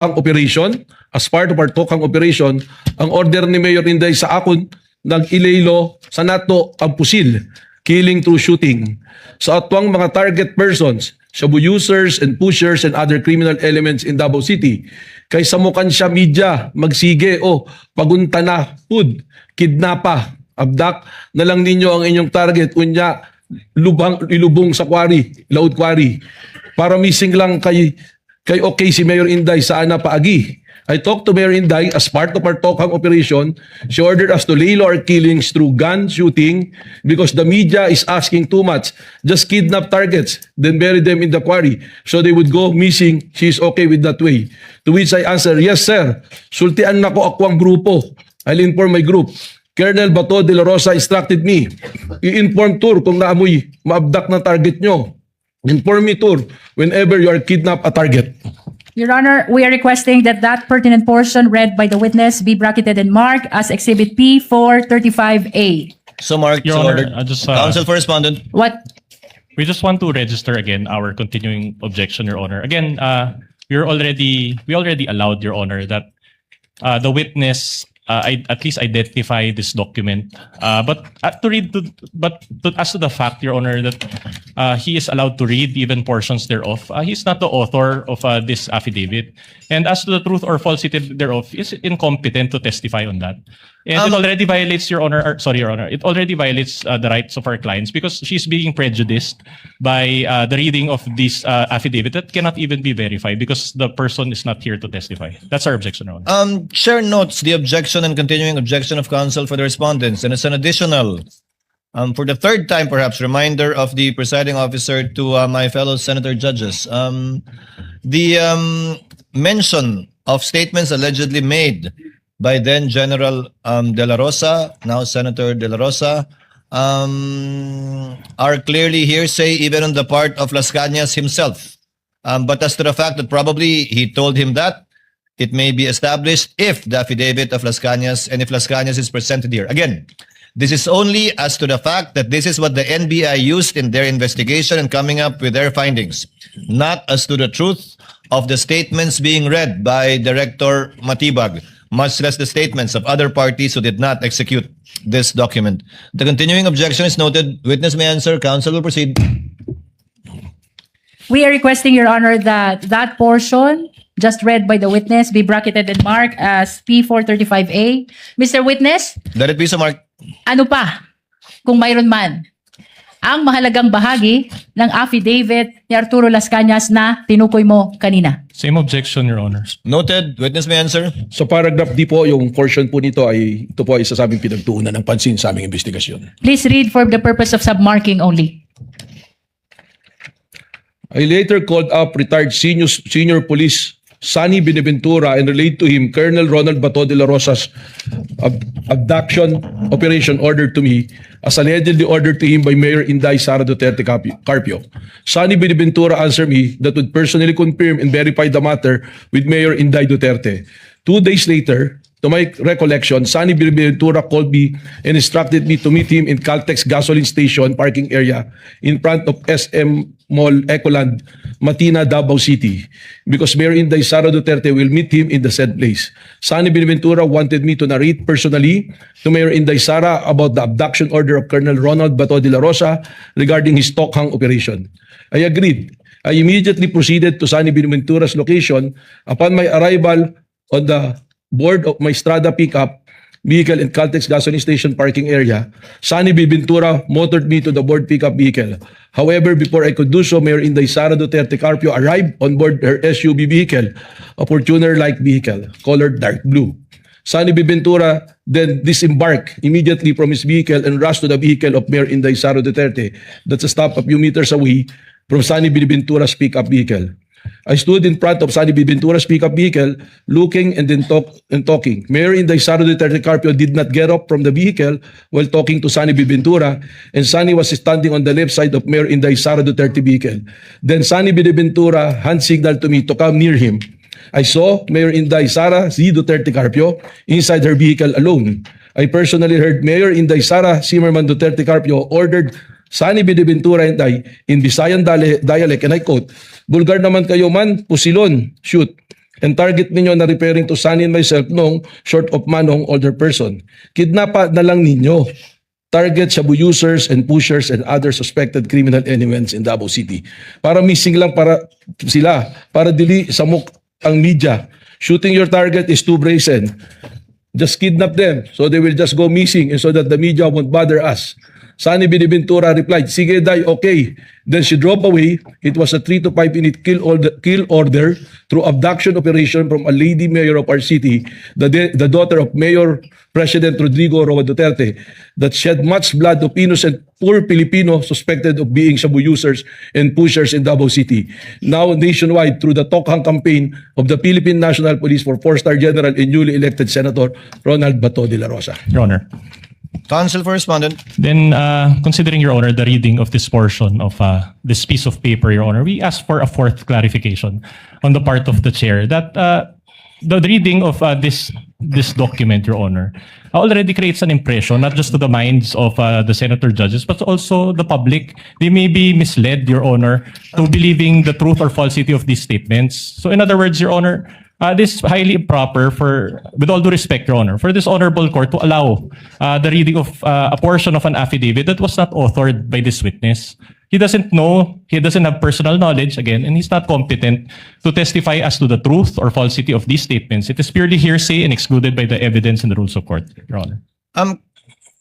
ang operation, as part of our Tokang operation, ang order ni Mayor Inday sa akon, nag-ilaylo sa nato ang pusil, killing through shooting. Sa atwang mga target persons, shabu users and pushers and other criminal elements in Davao City, kay samukan siya media, magsige o pagunta na, pud, kidnapa, abdak, na lang ninyo ang inyong target, unya, ilubong sa quarry, laod quarry. Para missing lang kay okay si Mayor Inday sa ana paagi. I talked to Mayor Inday as part of our Tokang operation. She ordered us to lay low our killings through gun shooting because the media is asking too much. Just kidnap targets, then bury them in the quarry so they would go missing. She's okay with that way. To which I answer, yes sir, sultian na ko ako ang grupo. I'll inform my group. Colonel Bato de la Rosa instructed me. I-inform tour kung naamoy maabdak na target nyo. Inform me tour whenever you are kidnapped a target. Your Honor, we are requesting that that pertinent portion read by the witness be bracketed and marked as Exhibit P 435A. So marked, Your so Honor, ordered. I just, Counsel for Respondent. What? we just want to register again our continuing objection, Your Honor. Again, we already allowed, Your Honor, that the witness at least identify this document. But as to the fact, Your Honor, that he is allowed to read even portions thereof, he's not the author of this affidavit. And as to the truth or falsity thereof, is incompetent to testify on that. And it already violates, Your Honor, Your Honor, it already violates the rights of our clients because she's being prejudiced by the reading of this affidavit that cannot even be verified because the person is not here to testify. That's our objection, Your Honor. Chair notes the objection and continuing objection of counsel for the respondents, and it's an additional, for the third time perhaps, reminder of the presiding officer to my fellow senator judges. The mention of statements allegedly made by then General De La Rosa, now Senator De La Rosa, are clearly hearsay even on the part of Las Cañas himself. But as to the fact that probably he told him that, it may be established if the affidavit of Las Cañas and if Las Cañas is presented here. Again, this is only as to the fact that this is what the NBI used in their investigation and coming up with their findings, not as to the truth of the statements being read by Director Matibag, much less the statements of other parties who did not execute this document. The continuing objection is noted. Witness may answer. Counsel will proceed. We are requesting, Your Honor, that that portion just read by the witness be bracketed and marked as P435A. Mr. Witness, Let it be so marked. ano pa, kung mayroon man, ang mahalagang bahagi ng affidavit ni Arturo Las Cañas na tinukoy mo kanina? Same objection, Your Honor. Noted. Witness may answer. Sa paragraph D po, yung portion po nito ay ito po ay isa sa aming pinagtuunan ng pansin sa aming investigasyon. Please read for the purpose of submarking only. I later called up retired senior police Sonny Benaventura and relayed to him Colonel Ronald Bato de la Rosa's abduction operation ordered to me as allegedly ordered to him by Mayor Inday Sara Duterte Carpio. Sonny Benaventura answered me that would personally confirm and verify the matter with Mayor Inday Duterte. 2 days later, to my recollection, Sonny Benaventura called me and instructed me to meet him in Caltex gasoline station parking area in front of SM Mall Ecoland, Matina, Davao City, because Mayor Inday Sara Duterte will meet him in the said place. Sonny Benaventura wanted me to narrate personally to Mayor Inday Sara about the abduction order of Colonel Ronald Bato de la Rosa regarding his Tokhang operation. I agreed. I immediately proceeded to Sonny Benaventura's location. Upon my arrival on the board of my Strada pickup vehicle in Caltex gasoline station parking area, Sonny Benaventura motored me to the board pickup vehicle. However, before I could do so, Mayor Inday Sara Duterte Carpio arrived on board her SUV vehicle, a Fortuner-like vehicle, colored dark blue. Sonny Benaventura then disembarked immediately from his vehicle and rushed to the vehicle of Mayor Inday Sara Duterte that's a stop a few meters away from Sonny Benaventura's pickup vehicle. I stood in front of Sonny Benaventura's pickup vehicle, looking and then talking. Mayor Inday Sara Duterte Carpio did not get up from the vehicle while talking to Sonny Benaventura, and Sonny was standing on the left side of Mayor Inday Sara Duterte vehicle. Then Sonny Benaventura hand signaled to me to come near him. I saw Mayor Inday Sara C. Duterte Carpio inside her vehicle alone. I personally heard Mayor Inday Sara Zimmerman Duterte Carpio ordered Sonny Benaventura and I in Visayan dialect, and I quote, "Bulgar naman kayo man, pusilon, shoot." And target ninyo na referring to Sunny and myself nung short of manong older person. Kidnapa na lang ninyo. Target shabu users and pushers and other suspected criminal elements in Davao City. Para missing lang para sila. Para dili samok ang media. Shooting your target is too brazen. Just kidnap them so they will just go missing and so that the media won't bother us. Sunny Biniventura replied, "Sige day, okay." Then she drove away. It was a 3 to 5 minute kill order through abduction operation from a lady mayor of our city, the daughter of Mayor President Rodrigo Roa Duterte, that shed much blood of innocent poor Filipino suspected of being shabu users and pushers in Davao City. Now nationwide through the Tokhang campaign of the Philippine National Police for 4-star General and newly elected Senator Ronald Bato de la Rosa. Your Honor. Counsel for Respondent. Then, considering, Your Honor, the reading of this portion of this piece of paper, Your Honor, we ask for a fourth clarification on the part of the chair that the reading of this document, Your Honor, already creates an impression, not just to the minds of the senator judges, but also the public. They may be misled, Your Honor, to believing the truth or falsity of these statements. So, in other words, Your Honor, this is highly improper for, with all due respect, Your Honor, for this honorable court to allow the reading of a portion of an affidavit that was not authored by this witness. He doesn't know, he doesn't have personal knowledge, again, and he's not competent to testify as to the truth or falsity of these statements. It is purely hearsay and excluded by the evidence and the rules of court, Your Honor.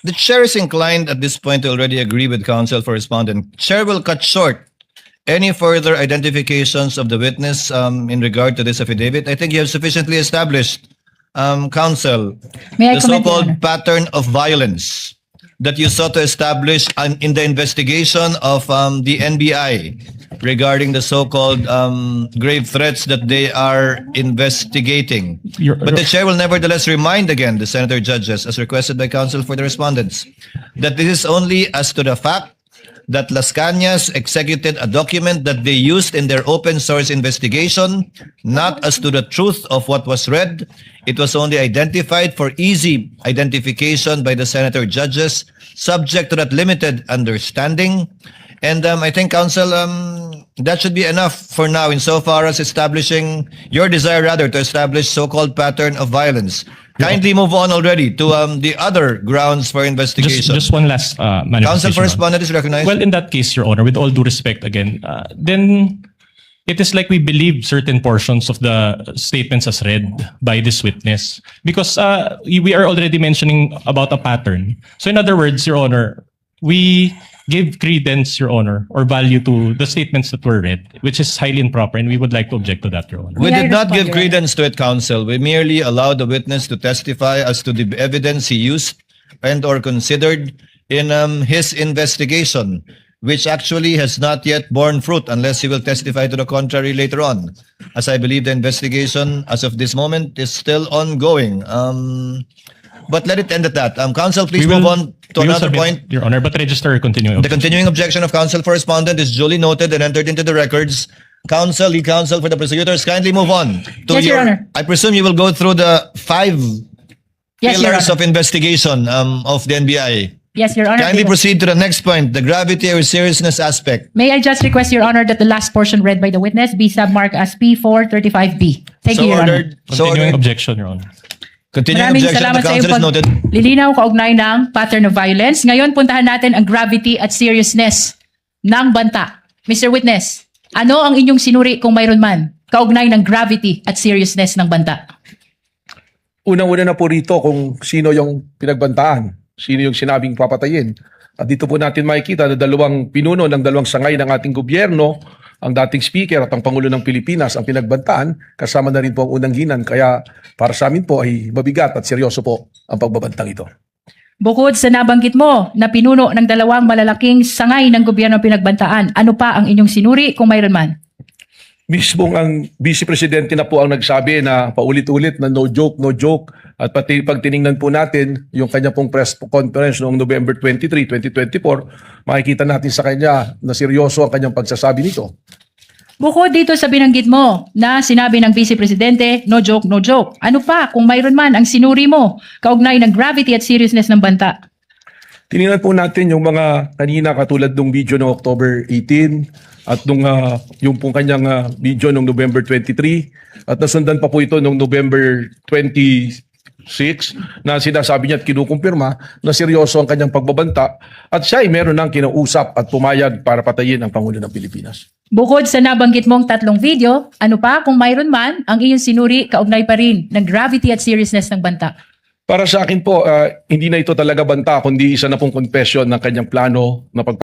The chair is inclined at this point to already agree with counsel for Respondent. Chair will cut short any further identifications of the witness in regard to this affidavit. I think you have sufficiently established, counsel, May I the comment, Your so-called Honor? pattern of violence that you sought to establish in the investigation of the NBI regarding the so-called grave threats that they are investigating. But the chair will nevertheless remind again the senator judges, as requested by counsel for the respondents, that this is only as to the fact that Las Cañas executed a document that they used in their open source investigation, not as to the truth of what was read. It was only identified for easy identification by the senator judges, subject to that limited understanding. And I think, counsel, that should be enough for now insofar as establishing your desire, rather, to establish so-called pattern of violence. Kindly move on already to the other grounds for investigation. Just one last manifestation. Counsel for Your Honor. Respondent is recognized. Well, in that case, Your Honor, with all due respect again, then it is like we believe certain portions of the statements as read by this witness because we are already mentioning about a pattern. So in other words, Your Honor, we give credence, Your Honor, or value to the statements that were read, which is highly improper, and we would like to object to that, Your Honor. We May I did not respond, give Your Honor? credence to it, counsel. We merely allowed the witness to testify as to the evidence he used and or considered in his investigation, which actually has not yet borne fruit unless he will testify to the contrary later on. As I believe the investigation as of this moment is still ongoing. But let it end at that. Counsel, please move on to we will another submit, point. Your Honor, but register continuing. The continuing objection of counsel for respondent is duly noted and entered into the records. Counsel, lead counsel for the prosecutors, kindly move on. To Yes, Your Honor. I presume you will go through the 5 Yes, Your pillars Honor. of investigation of the NBI. Yes, Your Honor. Kindly proceed to the next point, the gravity or seriousness aspect. May I just request, Your Honor, that the last portion read by the witness be submarked as P435B. Thank So you, Your Honor. ordered. So Continuing ordered. objection, Your Honor. Continuing Maraming objection of salamat the sa counsel is iyong noted. paglilinaw kaugnay ng pattern of violence. Ngayon, puntahan natin ang gravity at seriousness ng banta. Mr. Witness, ano ang inyong sinuri kung mayroon man kaugnay ng gravity at seriousness ng banta? Unang-una na po rito kung sino yung pinagbantaan, sino yung sinabing papatayin. At dito po natin makikita na dalawang pinuno ng dalawang sangay ng ating gobyerno, ang dating speaker at ang Pangulo ng Pilipinas ang pinagbantaan, kasama na rin po ang unang ginan. Kaya para sa amin po ay mabigat at seryoso po ang pagbabantang ito. Bukod sa nabanggit mo na pinuno ng dalawang malalaking sangay ng gobyerno pinagbantaan, ano pa ang inyong sinuri kung mayroon man? Mismong ang Vice Presidente na po ang nagsabi na paulit-ulit na no joke. At pati pag tiningnan po natin yung kanya pong press conference noong November 23, 2024, makikita natin sa kanya na seryoso ang kanyang pagsasabi nito. Bukod dito sa binanggit mo na sinabi ng Vice Presidente, no joke. Ano pa kung mayroon man ang sinuri mo kaugnay ng gravity at seriousness ng banta? Tiningnan po natin yung mga kanina katulad ng video ng October 18, at yung pong kanyang video noong November 23 at nasundan pa po ito noong November 26 na sinasabi niya at kinukumpirma na seryoso ang kanyang pagbabanta at siya ay meron ng kinausap at pumayag para patayin ang Pangulo ng Pilipinas. Bukod sa nabanggit mong 3 video, ano pa kung mayroon man ang iyong sinuri kaugnay pa rin ng gravity at seriousness ng banta? Para sa akin po, hindi na ito talaga banta kundi isa na pong confession ng kanyang plano na